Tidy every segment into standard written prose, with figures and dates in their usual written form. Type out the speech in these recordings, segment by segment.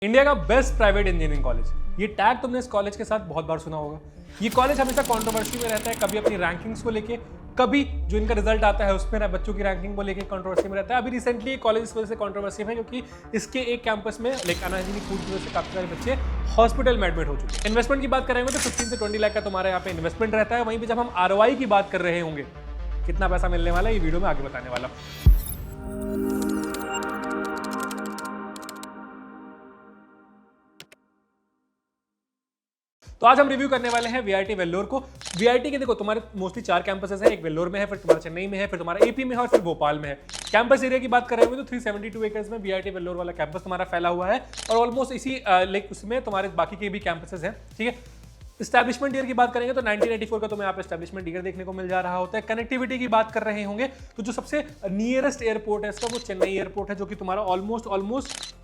India का best private engineering college, ये tag तुमने इस कॉलेज के साथ बहुत बार सुना होगा। ये कॉलेज हमेशा कंट्रोवर्सी में रहता है, कभी अपनी रैंकिंग्स को लेके, कभी जो इनका रिजल्ट आता है उसमें बच्चों की रैंकिंग को लेके कंट्रोवर्सी में रहता है। अभी रिसेंटली कॉलेज इस वजह से कंट्रोवर्सी में, क्योंकि इसके एक कैंपस में लाइक अनहाइजीनिक फूड की वजह से काफी सारे बच्चे हॉस्पिटल में एडमिट हो चुके हैं। इन्वेस्टमेंट की बात करेंगे तो 15 से 20 लाख का तुम्हारे यहाँ पे इन्वेस्टमेंट रहता है। वहीं पे जब हम ROI की बात कर रहे होंगे, कितना पैसा मिलने वाला है, ये वीडियो में आगे बताने वाला हूं। तो आज हम रिव्यू करने वाले हैं VIT वेल्लोर को। VIT के देखो तुम्हारे मोस्टली 4 कैंपसेस हैं, एक वेल्लोर में है, फिर तुम्हारा चेन्नई में है, फिर तुम्हारा AP में है और फिर भोपाल में है। कैंपस एरिया की बात कर रहे हो तो 372 एकर्स में VIT वेल्लोर वाला कैंपस तुम्हारा फैला हुआ है और ऑलमोस्ट इसी लाइक उसमें तुम्हारे बाकी के भी कैंपसेस हैं। ठीक है, एस्टैब्लिशमेंट ईयर की बात करेंगे तो 1984 का तुम्हें यहाँ पे एस्टैब्लिशमेंट ईयर देखने को मिल जा रहा होता है। कनेक्टिविटी की बात कर रहे होंगे तो जो सबसे नियरेस्ट एयरपोर्ट है इसका वो चेन्नई एयरपोर्ट है, जो कि तुम्हारा ऑलमोस्ट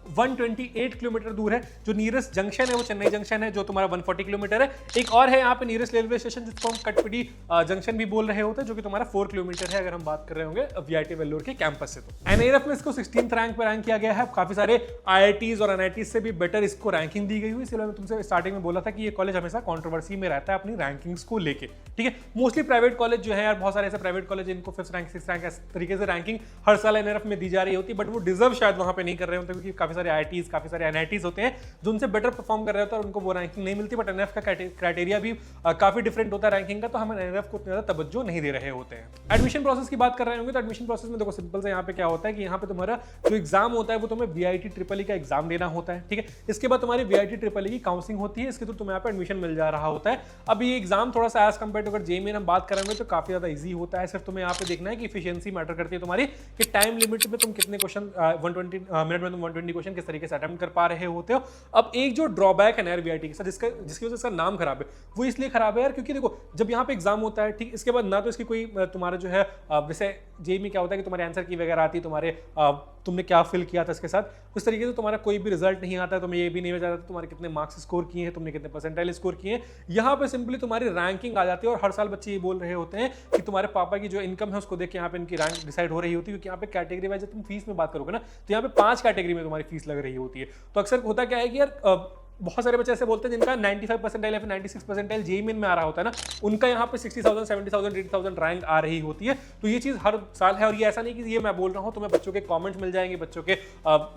128 किलोमीटर दूर है। जो नियरेस्ट जंक्शन है वो चेन्नई जंक्शन है, जो तुम्हारा 140 किलोमीटर है। एक और है यहाँ पे नियरेस्ट रेलवे स्टेशन, जिसको हम कटपिडी जंक्शन भी बोल रहे होते हैं, जो कि तुम्हारा 4 किलोमीटर है अगर हम बात कर रहे होंगे VIT वेल्लोर के कैंपस से। तो NIRF में इसको 16th रैंक पे रैंक किया गया है। काफी सारे IITs और NITs से भी बेटर इसको रैंकिंग दी गई हुई। इसलिए मैं तुमसे स्टार्टिंग में बोला था कि ये कॉलेज हमेशा कॉन्ट्रोवर्सी में रहता है अपनी रैंकिंग्स को लेके। ठीक है, मोस्टली प्राइवेट कॉलेज जो है यार, बहुत सारे ऐसे प्राइवेट कॉलेज इनको 5th रैंक 6th रैंक इस तरीके से रैंकिंग हर साल NIRF में दी जा रही होती है, बट वो डिजर्व शायद वहां पे नहीं कर रहे होते, क्योंकि काफी सारे IITs काफी सारे NITs होते हैं जो उनसे बेटर परफॉर्म कर रहे होते हैं और उनको वो रैंकिंग नहीं मिलती। बट NIRF का क्राइटेरिया भी काफी डिफरेंट होता है रैंकिंग का, तो हम NIRF को उतना ज्यादा तवज्जो नहीं दे रहे होते हैं। एडमिशन प्रोसेस की बात कर रहे होंगे तो एडमिशन प्रोसेस में देखो सिंपल से यहाँ पे क्या होता है कि यहाँ पे तुम्हारा जो एग्जाम होता है वो तुम्हें VIT EEE का एग्जाम देना होता है। ठीक है, इसके बाद तुम्हारी VIT EEE की काउंसलिंग होती है, इसके थ्रू तुम्हें यहाँ पे एडमिशन मिल जा रहा होता है। अब ये एग्जाम थोड़ा सा एज कम्पेयर टू अगर JEE हम बात करेंगे तो काफी ज्यादा ईजी होता है। सिर्फ तुम्हें यहाँ पे देखना है कि इफिशियंसी मैटर करती है तुम्हारी, कि टाइम लिमिट में तुम कितने क्वेश्चन 120 मिनट में तुम 120 क्वेश्चन किस तरीके से अटेम्प्ट कर पा रहे होते हो। अब एक जो ड्रॉबैक है यार VIT के साथ, जिसकी वजह से इसका नाम खराब है, वो इसलिए खराब है यार क्योंकि देखो जब यहाँ पे एग्जाम होता है, ठीक, इसके बाद ना तो इसकी कोई तुम्हारा जो है जैसे JEE में क्या होता है कि तुम्हारे आंसर की वगैरह आती है, तुम्हारे तुमने क्या फिल किया था इसके साथ, उस तरीके से तुम्हारा कोई भी रिजल्ट नहीं आता है। तुम्हें ये भी नहीं बताता तुम्हारे कितने मार्क्स स्कोर किए हैं, तुमने कितने परसेंटाइल स्कोर किए हैं। यहाँ पे सिंपली तुम्हारी रैंकिंग आ जाती है और हर साल बच्चे ये बोल रहे होते हैं कि तुम्हारे पापा की जो इनकम है उसको देख के यहाँ पे इनकी रैंक डिसाइड हो रही होती है, क्योंकि यहाँ पे कैटेगरी वाइज तुम फीस में बात करोगे ना तो यहाँ पे 5 कैटेगरी में तुम्हारी फीस लग रही होती है। तो अक्सर होता क्या है कि यार बहुत सारे बच्चे ऐसे बोलते हैं जिनका 95 परसेंटाइल या फिर 96 परसेंटाइल JEE में आ रहा होता है ना, उनका यहाँ पे 60,000 70,000 80,000 रैंक आ रही होती है। तो ये चीज़ हर साल है और ये ऐसा नहीं कि ये मैं बोल रहा हूँ, तुम्हें बच्चों के कमेंट्स मिल जाएंगे, बच्चों के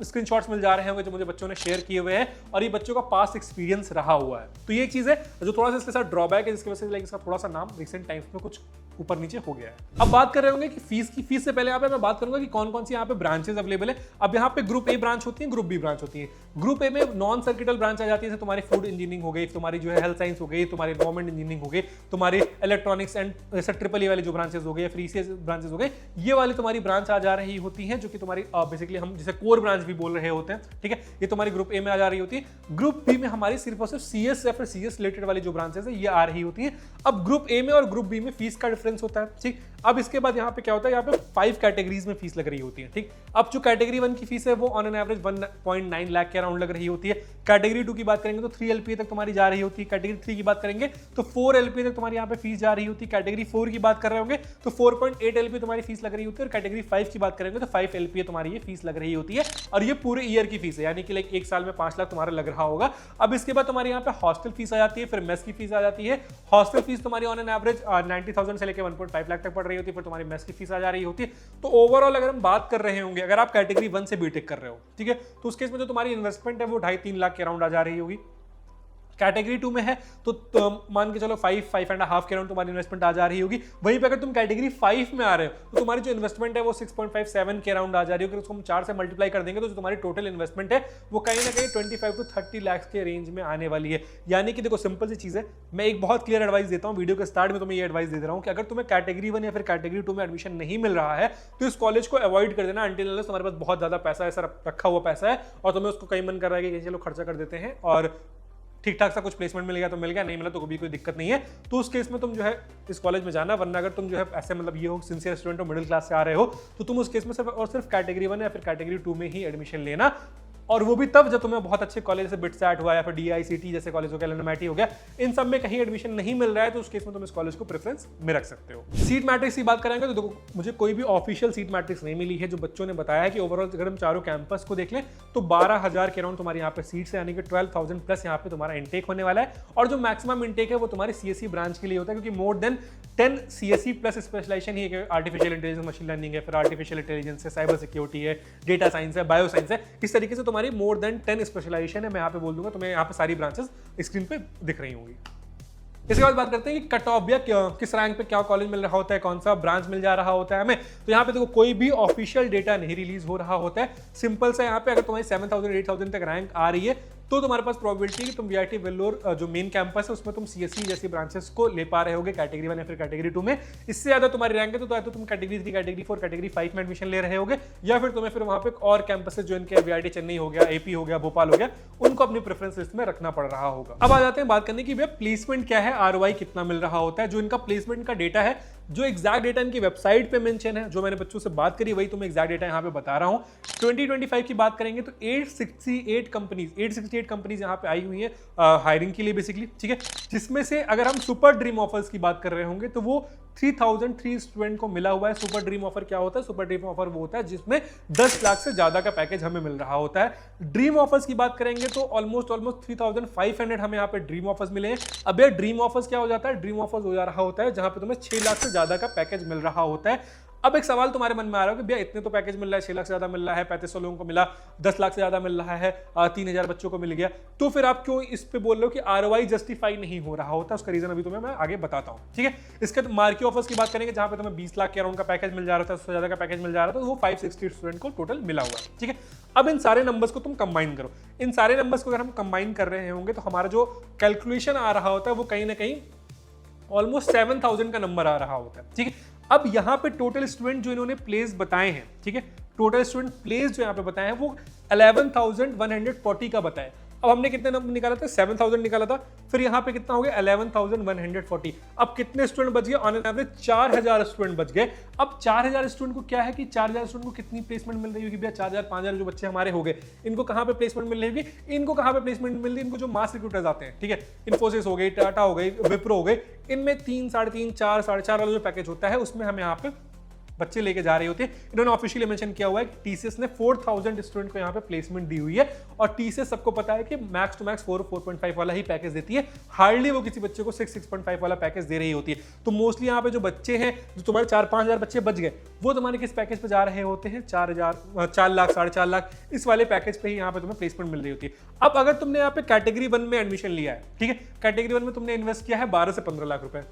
स्क्रीनशॉट्स मिल जा रहे होंगे जो मुझे बच्चों ने शेयर किए हुए हैं, और ये बच्चों का पास्ट एक्सपीरियंस रहा हुआ है। तो ये चीज़ है जो थोड़ा सा इसके साथ ड्रॉबैक है, जिसकी वजह से लाइक इसका थोड़ा सा नाम रिसेंट टाइम्स में कुछ ऊपर नीचे हो गया है। अब बात कर रहे होंगे कि फीस से पहले यहाँ पे मैं बात करूंगा कि कौन कौन सी यहाँ पे ब्रांचेस अवेलेबल है। अब यहाँ पे ग्रुप A ब्रांच होती है, ग्रुप B ब्रांच होती है। ग्रुप A में नॉन सर्किटल ब्रांच आ जाती है, तुम्हारी फूड इंजीनियरिंग हो गई, तुम्हारी जो है हेल्थ साइंस हो गई, तुम्हारी गवर्नमेंट इंजीनियरिंग हो गई, तुम्हारी इलेक्ट्रॉनिक्स एंड जैसे EEE वाली जो ब्रांचेस हो गई, फ्री से ब्रांचेस हो गए, ये वाली तुम्हारी ब्रांच आ जा रही होती है, जो कि तुम्हारी बेसिकली हम जिसे कोर ब्रांच भी बोल रहे होते हैं। ठीक है, ये तुम्हारी ग्रुप A में आ जा रही होती है। ग्रुप B में हमारी सिर्फ और सिर्फ CS या फिर CS रिलेटेड वाली जो ब्रांचेस है ये आ रही होती है। अब ग्रुप A में और ग्रुप B में फीस का डिफरेंस होता है। ठीक, अब इसके बाद यहाँ पे क्या होता है, यहाँ पे 5 कैटेगरीज में फीस लग रही होती है। ठीक, अब जो कैटेगरी 1 की फीस है वो ऑन एन एवरेज 1.9 लाख के अराउंड लग रही होती है। कैटेगरी 2 की बात करेंगे तो 3 LPA तक तुम्हारी जा रही होती है। कैटेगरी 3 की बात करेंगे तो 4 LPA तक तुम्हारी यहाँ पे फीस जा रही होती है। कैटेगरी 4 की बात कर रहे होंगे तो 4.8 LPA तुम्हारी फीस लग रही होती है। और कैटेगरी 5 की बात करेंगे तो 5 LPA तुम्हारी ये फीस लग रही होती है, और ये पूरे ईयर की फीस है, यानी कि लाइक एक साल में 5 लाख तुम्हारा लग रहा होगा। अब इसके बाद तुम्हारी यहाँ पे हॉस्टल फीस आ जाती है, फिर मेस की फीस आ जाती है। हॉस्टल फीस तुम्हारी ऑन एन एवरेज 90,000 से लेकर 1.5 लाख तक पड़ रही होती है, फिर तुम्हारी मेस की फीस आ जा रही होती है। तो ओवरऑल अगर हम बात कर रहे होंगे, अगर आप कैटेगरी 1 से बीटेक कर रहे हो, ठीक है, तो उस केस में जो तुम्हारी इन्वेस्टमेंट है वो 2.5-3 लाख के अराउंड आ जा रही होगी। कैटेगरी 2 में है तो मान के चलो 5.5 के अराउंड तुम्हारी इन्वेस्टमेंट आ जा रही होगी। वहीं पे अगर तुम कैटेगरी 5 में आ रहे हो तो तुम्हारी जो इन्वेस्टमेंट है वो 6.57 के अराउंड आ जा रही होगी। उसको हम 4 से मल्टीप्लाई कर देंगे तो जो तुम्हारी टोटल इन्वेस्टमेंट है वो कहीं ना कहीं 25 to 30 लाख के रेंज में आने वाली है। यानी कि देखो सिंपल सी चीज है, मैं एक बहुत क्लियर एडवाइस देता हूँ वीडियो के स्टार्ट में, तुम्हें ये एडवाइस दे रहा हूँ कि अगर तुम्हें कैटेगरी 1 या फिर कैटेगरी 2 में एडमिशन नहीं मिल रहा है तो इस कॉलेज को अवॉइड कर देना अंटिल अनलेस तुम्हारे पास बहुत ज्यादा पैसा ऐसा रखा हुआ पैसा है और तुम्हें उसको कहीं मन कर रहा है कि चलो खर्चा कर देते हैं और ठीक ठाक सा कुछ प्लेसमेंट मिल गया तो मिल गया, नहीं मिला तो भी कोई दिक्कत नहीं है। तो उस केस में तुम जो है इस कॉलेज में जाना, वरना अगर तुम जो है ऐसे मतलब ये हो सिंसियर स्टूडेंट हो, मिडिल क्लास से आ रहे हो, तो तुम उस केस में सिर्फ और सिर्फ कैटेगरी 1 या फिर कैटेगरी 2 में ही एडमिशन लेना। और वो भी तब जब तुम्हें बहुत अच्छे कॉलेज जैसे बिटसैट हुआ या फिर DICT जैसे कॉलेज हो गया, LMIT हो गया, इन सब में कहीं एडमिशन नहीं मिल रहा है तो उस केस में तुम इस कॉलेज को प्रेफरेंस में रख सकते हो। सीट मैट्रिक्स की बात करेंगे तो देखो मुझे कोई भी ऑफिशियल सीट मैट्रिक्स नहीं मिली है। जो बच्चों ने बताया है कि ओवरऑल अगर हम चारों कैंपस को देख लें तो 12,000 के अराउंड तुम्हारे यहाँ पे सीट्स है, यानी कि 12,000 प्लस यहाँ पे तुम्हारा इनटेक होने वाला है। और जो मैक्सिमम इनटेक है वो तुम्हारी CSE ब्रांच के लिए होता है, क्योंकि more than 10 CSE plus specialization ही है। आर्टिफिशियल इंटेलिजेंस, मशीन लर्निंग है, फिर आर्टिफिशियल इंटेलिजेंस है, साइबर सिक्योरिटी है, डेटा साइंस है, बायो साइंस है। इस तरीके से तुम्हारी मोर देन 10 स्पेशलाइजेशन है। मैं यहाँ पे बोल दूंगा तुम्हें यहाँ पे सारी ब्रांचेस स्क्रीन पे दिख रही होंगी। इसके बाद बात करते हैं कि कट ऑफ या किस रैंक पे क्या कॉलेज मिल रहा होता है, कौन सा ब्रांच मिल जा रहा होता है हमें। तो यहाँ पे देखो कोई भी ऑफिशियल डेटा नहीं रिलीज हो रहा होता है। सिंपल सा यहाँ पे अगर तुम्हारी 7,000 8,000 तक रैंक आ रही है तो तुम्हारे पास प्रोबेबिलिटी है कि तुम VIT वेल्लोर जो मेन कैंपस है उसमें तुम CSE जैसी ब्रांचेस को ले पा रहे होगे कैटेगरी 1 या फिर कैटेगरी 2 में। इससे ज्यादा तुम्हारी रैंक है तो तुम कैटेगरी 3, कैटेगरी 4, कैटेगरी 5 में एडमिशन ले रहे होगे, या फिर तुम्हें फिर वहां पे और कैंपसेस जो इनके VIT चेन्नई हो गया, AP हो गया, भोपाल हो गया, उनको अपनी प्रेफरेंस लिस्ट में रखना पड़ रहा होगा। अब आ जाते हैं बात करने की भैया प्लेसमेंट क्या है, ROI कितना मिल रहा होता है। जो इनका प्लेसमेंट का डेटा है, जो एग्जैक्ट डेटा इनकी वेबसाइट पे मेंशन है, जो मैंने बच्चों से बात करी वही तुम्हें एग्जैक्ट डेटा यहाँ पे बता रहा हूँ। 2025 की बात करेंगे तो 868 कंपनीज यहाँ पे आई हुई है हायरिंग के लिए बेसिकली, ठीक है। जिसमें से अगर हम सुपर ड्रीम ऑफर्स की बात कर रहे होंगे तो वो 3,003 स्टूडेंट को मिला हुआ है। सुपर ड्रीम ऑफर क्या होता है? सुपर ड्रीम ऑफर वो होता है जिसमें 10 लाख से ज्यादा का पैकेज हमें मिल रहा होता है। ड्रीम ऑफर्स की बात करेंगे तो ऑलमोस्ट 3,500 हमें यहाँ पे ड्रीम ऑफर्स मिले हैं। अब ये ड्रीम ऑफर्स क्या हो जाता है? ड्रीम ऑफर्स हो जा रहा होता है जहां पे तुम्हें 6 लाख से ज्यादा का पैकेज मिल रहा होता है। अब एक सवाल तुम्हारे मन में आ रहा है कि भैया इतने तो पैकेज मिल रहा है, 6 लाख से ज्यादा मिल रहा है, 3500 लोगों को मिला, 10 लाख से ज्यादा मिल रहा है, 3,000 बच्चों को मिल गया, तो फिर आप क्यों इस पे बोल रहे हो कि ROI जस्टिफाई नहीं हो रहा होता? उसका रीजन अभी तुम्हें मैं आगे बताता हूं, ठीक है। इसके मार्की ऑफर्स की बात करेंगे जहां पे तुम्हें 20 लाख के अराउंड का पैकेज मिल जा रहा था, उससे ज्यादा का पैकेज मिल जा रहा था, तो वो 560 स्टूडेंट को टोटल मिला हुआ है, ठीक है। अब इन सारे नंबर्स को तुम कंबाइन करो। इन सारे नंबर्स को अगर हम कंबाइन कर रहे होंगे तो हमारा जो कैलकुलेशन आ रहा होता है वो कहीं ना कहीं ऑलमोस्ट 7,000 का नंबर आ रहा होता है, ठीक है। अब यहाँ पे टोटल स्टूडेंट जो इन्होंने प्लेस बताए हैं, ठीक है, टोटल स्टूडेंट प्लेस जो यहाँ पे बताए हैं वो 11,140 का बताया। अब हमने कितने नंबर निकाला था? 7,000 निकाला था, फिर यहाँ पे कितना हो गया? 11,140। अब कितने स्टूडेंट बच गए? ऑन एन एवरेज 4,000 स्टूडेंट बच गए। अब 4,000 स्टूडेंट को क्या है कि 4,000 स्टूडेंट को कितनी प्लेसमेंट मिल रही होगी भैया? 4,000 5,000 जो बच्चे हमारे हो गए, इनको कहाँ पे प्लेसमेंट मिल रही होगी? इनको कहाँ पे प्लेसमेंट मिल रही है? इनको जो मास रिक्रूटर्स आते हैं, ठीक है, इन्फोसिस हो गई, टाटा हो गई, विप्रो हो गई, इनमें 3, 3.5, 4, 4.5 वाला जो पैकेज होता है उसमें हमें यहाँ पे बच्चे लेके जा रहे होते हैं। इन्होंने ऑफिशियली मेंशन किया हुआ है कि TCS ने 4,000 स्टूडेंट को यहाँ पे प्लेसमेंट दी हुई है, और TCS सबको पता है कि मैक्स टू मैक्स 4.5 वाला ही पैकेज देती है। हार्डली वो किसी बच्चे को 6.5 वाला पैकेज दे रही होती है। तो मोस्टली यहाँ पे जो बच्चे हैं, जो तुम्हारे 4-5 हजार बच्चे बच गए, वो तुम्हारे किस पैकेज पे जा रहे होते हैं? 4 लाख 4.5 लाख इस वाले पैकेज पे ही यहाँ पे तुम्हें प्लेसमेंट मिल रही होती है। अब अगर तुमने यहाँ पे कैटेगरी 1 में एडमिशन लिया है, ठीक है, कैटेगरी 1 में तुमने इन्वेस्ट किया है 12 से 15 लाख रुपए,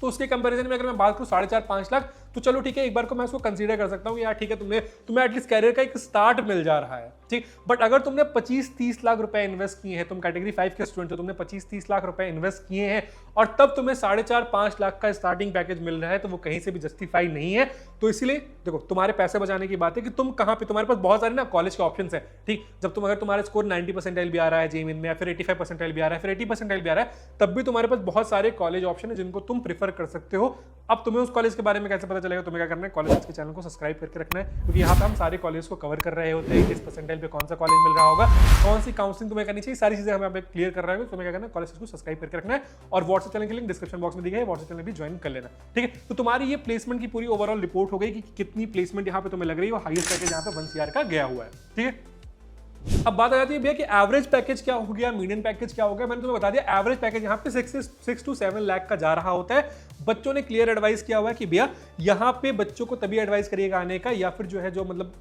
तो उसके कंपैरिजन में अगर मैं बात करूं 4.5-5 लाख, तो चलो ठीक है, एक बार को मैं उसको कंसीडर कर सकता हूं यार, ठीक है, तुम्हें एटलीस्ट कैरियर का एक स्टार्ट मिल जा रहा है, ठीक। बट अगर तुमने 25-30 लाख रुपए इन्वेस्ट किए हैं, तुम कैटेगरी 5 के स्टूडेंट हो, तुमने 25-30 लाख रुपए इन्वेस्ट किए हैं और तब तुम्हें 4.5-5 लाख का स्टार्टिंग पैकेज मिल रहा है, तो वो कहीं से भी जस्टिफाई नहीं है। तो इसलिए देखो, तुम्हारे पैसे बचाने की बात है कि तुम कहां पे, तुम्हारे पास बहुत सारे ना कॉलेज के ऑप्शंस है, ठीक। जब अगर तुम्हारा स्कोर 90 परसेंटाइल भी आ रहा है जेईई में, या फिर 85 परसेंटाइल भी आ रहा है, फिर 80 परसेंटाइल भी आ रहा है, तब भी तुम्हारे पास बहुत सारे कॉलेज ऑप्शन है जिनको तुम प्रीफर कर सकते हो। अब तुम्हें उस कॉलेज के बारे में कैसे पता चलेगा? तुम्हें क्या करना है, कॉलेज के चैनल को सब्सक्राइब करके रखना है, क्योंकि यहाँ पे हम सारे कॉलेज को कवर कर रहे होते हैं। किस परसेंटाइल पे कौन सा कॉलेज मिल रहा होगा, कौन सी काउंसलिंग तुम्हें करनी चाहिए, सारी चीजें हमें क्लियर कर रहे हो। तुम्हें क्या करना है, कॉलेज को सब्सक्राइब करके रखना है, और व्हाट्सएप चैनल की लिंक डिस्क्रिप्शन बॉक्स में दी गई है, व्हाट्सएप चैनल भी ज्वाइन कर लेना, ठीक है। तो तुम्हारी ये प्लेसमेंट की पूरी ओवरऑल रिपोर्ट हो गई कि कितनी प्लेसमेंट यहाँ पे तुम्हें लग रही है, और हाईएस्ट पैकेज यहाँ पे 1 CR का गया हुआ है, ठीक है। अब बात आ जाती है भैया कि एवरेज पैकेज क्या हो गया, मीडियन पैकेज क्या हो गया। मैंने तुम्हें बता दिया, एवरेज पैकेज यहाँ पे 6 to 7 लाख का जा रहा होता है। बच्चों ने क्लियर एडवाइस किया हुआ है कि भैया यहाँ पे बच्चों को तभी एडवाइस करिएगा आने का, या फिर जो है जो मतलब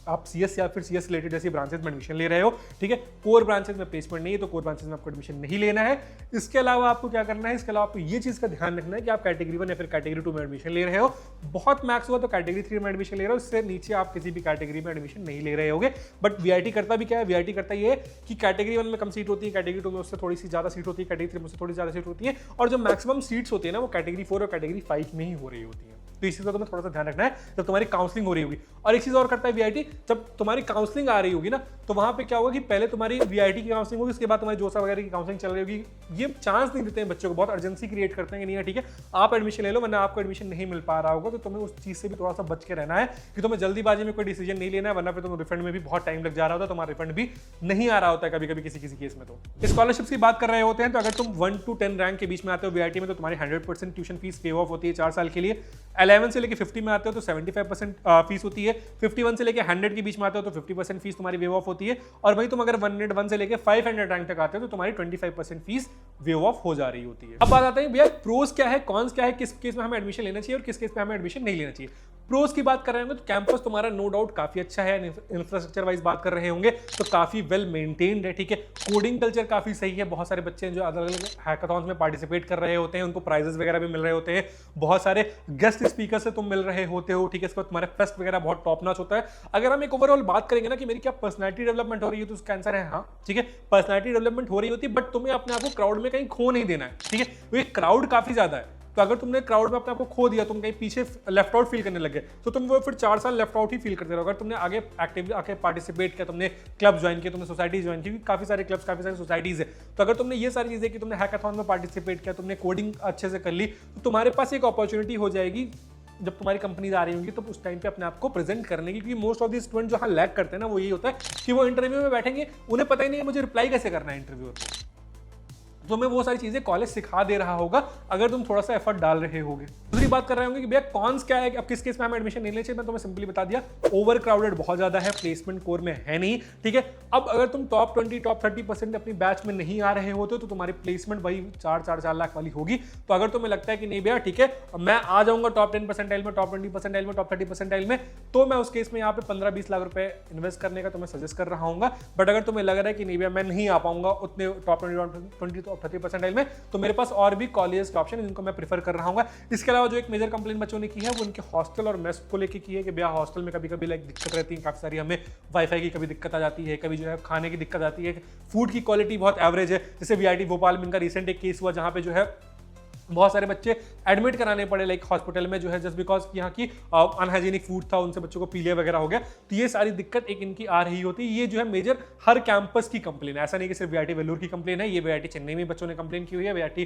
आप CS या फिर CS रिलेटेड जैसी ब्रांचेस में एडमिशन ले रहे हो, ठीक है। कोर ब्रांचेस में प्लेसमेंट नहीं है, तो कोर ब्रांचेस में आपको एडमिशन नहीं लेना है। इसके अलावा आपको क्या करना है, इसके अलावा आपको ये चीज का ध्यान रखना है कि आप कैटेगरी 1 या फिर कैटेगरी 2 में एडमिशन ले रहे हो। बहुत मैक्स हुआ तो कैटेगरी 3 में एडमिशन ले रहे हो, इससे नीचे आप किसी भी कैटेगरी में एडमिशन नहीं ले रहे होगे। बट VIT करता भी क्या है, VIT करता ये कि कैटेगरी 1 में कम सीट होती है, कैटेगरी 2 में उससे थोड़ी सी ज्यादा सीट होती है, कैटेगरी 3 में उससे थोड़ी ज्यादा सीट होती है, और जो मैक्सिमम सीट्स होती है ना, वो कैटेगरी 4 और कैटेगरी 5 में ही हो रही होती है। तो इस चीज का तुम्हें थोड़ा सा ध्यान रखना है जब तुम्हारी काउंसलिंग हो रही होगी। और एक चीज और करता है वीआईटी, जब तुम्हारी काउंसलिंग आ रही होगी ना, तो वहां पे क्या होगा कि पहले तुम्हारी वीआईटी की काउंसलिंग होगी, उसके बाद तुम्हारी जोसा वगैरह की काउंसलिंग चल रही होगी। ये चांस नहीं देते हैं बच्चों को, बहुत अर्जेंसी क्रिएट करते हैं कि नहीं है ठीक है आप एडमिशन ले लो, वरना आपको एडमिशन नहीं मिल पा रहा होगा। तो तुम्हें उस चीज से भी थोड़ा सा बच के रहना है कि तुम्हें जल्दीबाजी में कोई डिसीजन नहीं लेना है, वरना फिर तुम रिफंड में भी बहुत टाइम लग जा रहा होता है, तुम्हारा रिफंड भी नहीं आ रहा होता है कभी कभी किसी किसी केस में। तो स्कॉलरशिप की बात कर रहे होते हैं, तो अगर तुम 1 to 10 रैंक के बीच में आते हो वीआईटी में, तो तुम्हारी 100% ट्यूशन फीस पे ऑफ होती है 4 साल के लिए। 11 से लेके 50 में आते हो तो 75% फीस होती है। 51 से लेके 100 के बीच में आते हो तो 50% फीस तुम्हारी वेव ऑफ होती है। और वही तुम अगर 101 से लेके 500 रैंक तक आते हो तो तुम्हारी 25% फीस वेव ऑफ हो जा रही होती है। अब बात आते हैं भैया प्रोस क्या है, कॉन्स क्या है, किस केस में हमें एडमिशन लेना चाहिए और किस केस में हमें एडमिशन नहीं लेना चाहिए। प्रोस की बात कर रहे होंगे तो कैंपस तुम्हारा नो डाउट काफी अच्छा है, इंफ्रास्ट्रक्चर वाइज बात कर रहे होंगे तो काफी वेल मेंटेन्ड है, ठीक है। कोडिंग कल्चर काफी सही है, बहुत सारे बच्चे हैं जो अलग अलग हैकाथॉन्स में पार्टिसिपेट कर रहे होते हैं, उनको प्राइजेस वगैरह भी मिल रहे होते हैं, बहुत सारे गेस्ट स्पीकर से तुम मिल रहे होते हो, ठीक है। इसके बाद तुम्हारे फेस्ट वगैरह बहुत टॉप नॉच होता है। अगर हम एक ओवरऑल बात करेंगे ना कि मेरी क्या पर्सनैलिटी डेवलपमेंट हो रही है, तो उसका आंसर है हाँ, ठीक है। पर्सनैलिटी डेवलपमेंट हो रही होती है, बट तुम्हें अपने आप को क्राउड में कहीं खो नहीं देना है, ठीक है। क्योंकि क्राउड काफी ज्यादा है, तो अगर तुमने क्राउड में अपने आप को खो दिया, तुम कहीं पीछे लेफ्ट आउट फील करने लगे, तो तुम वो फिर 4 साल लेफ्ट आउट ही फील करते रहो। अगर तुमने आगे एक्टिव आके पार्टिसिपेट किया, तुमने क्लब ज्वाइन किया, तुमने सोसाइटी ज्वाइन की, काफी सारे क्लब्स काफी सारी सोसाइटीज है, तो अगर तुमने ये सारी चीजें की, तुमने हैकाथॉन में पार्टिसिपेट किया, तुमने कोडिंग अच्छे से कर ली, तो तुम्हारे पास एक अपॉर्चुनिटी हो जाएगी जब तुम्हारी कंपनीज आ रही होंगी, तो उस टाइम पे अपने आप को प्रेजेंट करने की। क्योंकि मोस्ट ऑफ द स्टूडेंट जो लैग करते हैं ना, वो यही होता है कि वो इंटरव्यू में बैठेंगे, उन्हें पता ही नहीं है मुझे रिप्लाई कैसे करना है इंटरव्यू पे। तो मैं वो सारी चीजें कॉलेज सिखा दे रहा होगा अगर तुम थोड़ा सा एफर्ट डाल रहे होगे। दूसरी बात कर रहे होंगे कि भैया कॉन्स क्या है, अब किस केस में हमें एडमिशन नहीं लेना चाहिए, मैं तुम्हें सिंपली बता दिया, ओवर क्राउडेड बहुत ज्यादा है, प्लेसमेंट कोर में है नहीं, ठीक है। अब अगर तुम टॉप 20 टॉप 30% अपनी बैच में नहीं आ रहे होते तो तुम्हारी प्लेसमेंट वही 4 लाख वाली होगी। तो अगर तुम्हें लगता है कि नहीं भैया ठीक है मैं आ जाऊंगा टॉप 10 परसेंटाइल में, टॉप 20 परसेंटाइल में, टॉप 30 परसेंटाइल में, तो मैं उस केस में यहाँ पे 15-20 लाख रुपए इन्वेस्ट करने का तुम्हें सजेस्ट कर रहा हूँ। बट अगर तुम्हें लग रहा है कि नहीं भैया मैं नहीं आ पाऊंगा उतने टॉप 20 टॉप 30 परसेंटाइल में, तो मेरे पास और भी कॉलेज के ऑप्शन है जिनको मैं प्रीफर कर रहा हूँ। इसके अलावा जो एक मेजर कंप्लेंट बच्चों ने की है वो उनके हॉस्टल और मेस को लेके की है कि भैया हॉस्टल में कभी कभी लाइक दिक्कत रहती है, काफी सारी हमें वाईफाई की कभी दिक्कत आ जाती है, कभी जो है खाने की दिक्कत आती है, फूड की क्वालिटी बहुत एवरेज है। जैसे वीआईटी भोपाल में इनका रिसेंट एक केस हुआ जहां पे जो है बहुत सारे बच्चे एडमिट कराने पड़े लाइक हॉस्पिटल में, जो है जस्ट बिकॉज यहाँ की अनहाइजीनिक फूड था, उनसे बच्चों को पीलिया वगैरह हो गया। तो ये सारी दिक्कत एक इनकी आ रही होती है। ये जो है मेजर हर कैंपस की कंप्लेन है, ऐसा नहीं कि सिर्फ वीआईटी वेल्लोर की कंप्लेन है, ये वीआईटी चेन्नई में बच्चों ने कंप्लेन की हुई है, वीआईटी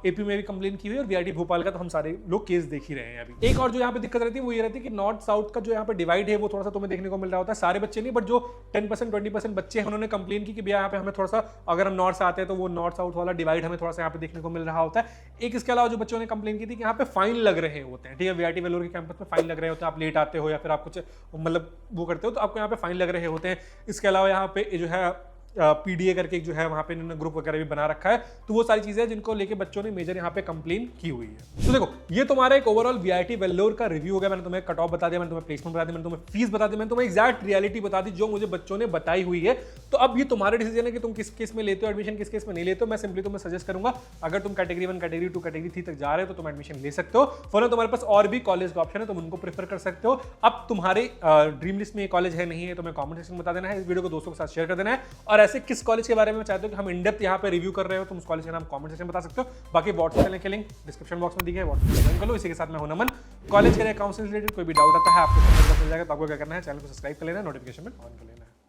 एपी में भी कंप्लेन की हुई है, और वीआईटी भोपाल का तो हम सारे लोग केस देख ही रहे हैं अभी। एक और जो यहाँ पे दिक्कत रहती है वो ये रहती है कि नॉर्थ साउथ का जो यहाँ पे डिवाइड है वो थोड़ा सा तुम्हें देखने को मिल रहा होता है। सारे बच्चे नहीं, बट जो 10% 20% बच्चे हैं उन्होंने कंप्लेन की कि भैया यहाँ पे हमें थोड़ा सा, अगर हम नॉर्थ से आते हैं तो वो नॉर्थ साउथ वाला डिवाइड हमें थोड़ा सा यहाँ पे देखने को मिल रहा होता है। एक इसके अलावा जो बच्चों ने कंप्लेन की थी कि यहाँ पे फाइन लग रहे होते हैं, ठीक है। वीआईटी वेल्लोर के कैंपस में फाइन लग रहे होते हैं, आप लेट आते हो या फिर आप कुछ मतलब वो करते हो तो आपको यहाँ पे फाइन लग रहे होते हैं। इसके अलावा यहाँ पे जो है पीडीए करके जो है वहां पे इन्होंने ग्रुप वगैरह भी बना रखा है। तो वो सारी चीजें जिनको लेके बच्चों ने मेजर यहाँ पे कंप्लेन की हुई है। तो देखो ये तुम्हारा एक ओवरऑल वीआईटी वेल्लोर का रिव्यू हो गया। मैंने तुम्हें कट ऑफ बता दिया, मैंने तुम्हें प्लेसमेंट बता दिया, मैंने तुम्हें फीस बता दी, मैंने तुम्हें एग्जैक्ट रियलिटी बता दी जो मुझे बच्चों ने बताई हुई है। तो अब ये तुम्हारा डिसीजन है कि तुम किस केस में लेते हो एडमिशन, किस केस में नहीं लेते हो। मैं सिंपली तुम्हें सजेस्ट करूंगा अगर तुम कैटेगरी 1, कैटेगरी 2, कैटेगरी 3 तक जा रहे हो तो तुम एडमिशन ले सकते हो, वरना तुम्हारे पास और भी कॉलेज का ऑप्शन है, तुम उनको प्रेफर कर सकते हो। अब तुम्हारे ड्रीम लिस्ट में ये कॉलेज है नहीं है तो मैं कमेंट सेक्शन में बता देना है, इस वीडियो को दोस्तों के साथ शेयर कर देना है। और ऐसे किस कॉलेज के बारे में चाहते हो कि हम इन डेप्थ यहाँ पे रिव्यू कर रहे हो, तुम उस कॉलेज का नाम कमेंट सेक्शन में बता सकते हो। बाकी व्हाट्सएप चैनल के लिंक डिस्क्रिप्शन बॉक्स में दी गई है, व्हाट्सएप ज्वाइन कर लो। इसी के साथ मैं हूं नमन। कॉलेज के काउंसिल से रिलेटेड कोई भी डाउट आता है आपको मिल जाएगा, तो आपको क्या करना है, चैनल को सब्सक्राइब कर लेना, नोटिफिकेशन में ऑन कर लेना है।